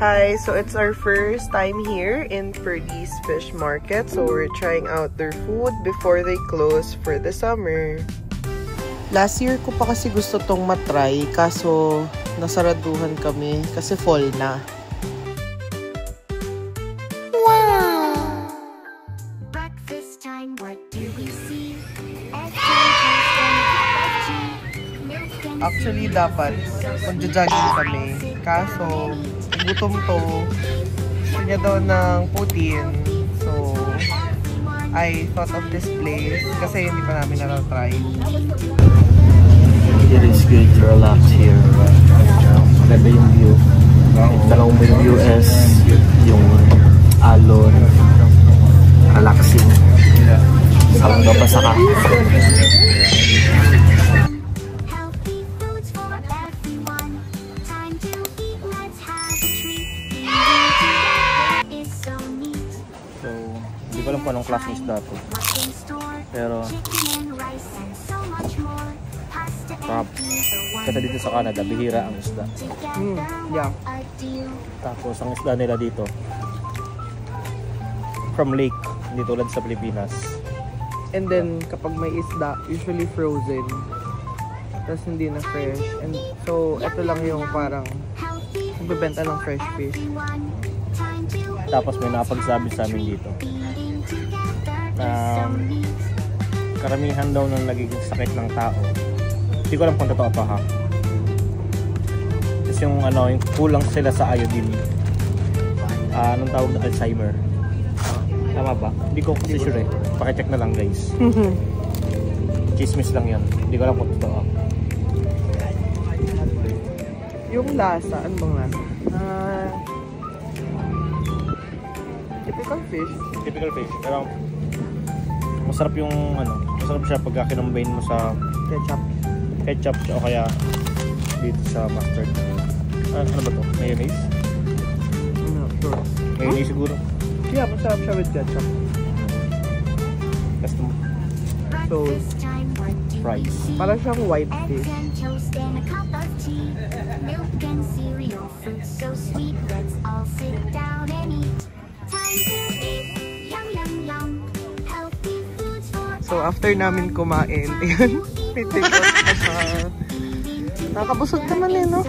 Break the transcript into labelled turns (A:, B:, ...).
A: Hi, so it's our first time here in Perdi's Fish Market. So we're trying out their food before they close for the summer. Last year ko pa kasi gusto tong matry, kaso nasaraduhan kami kasi fall na. Wow!
B: Breakfast time, what do we see?
A: Actually, dapat magja-jogging kami. Kaso, gutom to. Gusto niya daw ng putin. So, I thought of this place kasi hindi pa namin na-try.
C: It is good to relax here. Maganda yung view. Dalawang mo yung US, yung alon, relaxing. Salang babasa ka. Hindi ko alam kung anong klaseng isda to. Pero kasi dito sa Canada, bihira ang isda.
A: Yeah.
C: Tapos ang isda nila dito from lake, hindi tulad sa Pilipinas.
A: And then, kapag may isda, usually frozen. Tapos hindi na fresh. And so, ito lang yung parang magbebenta ng fresh fish.
C: Tapos may nakapagsabi sa amin dito. Karamihan daw ng nagiging sakit ng tao. Hindi ko alam kung totoo pa ha. Kasi yung kulang sila sa iodine. Anong tawag na Alzheimer? Tama ba? Hindi ko kasi sure eh. Pakicheck na lang guys. Chismis lang yan. Hindi ko alam kung totoo.
A: Yung lasa, ano bang lasa? Typical fish.
C: Typical fish. Pero masarap yung masarap siya pagka kinumbayin mo sa ketchup o kaya dito sa mustard. Ano ba to? Mayonnaise?
A: Sure.
C: Mayonnaise siguro.
A: Yeah, masarap siya with ketchup.
C: Custom.
A: So,
C: Fries.
A: parang siyang white fish. So, after namin kumain, ayun, may take out pa siya. Nakabusog naman eh, no?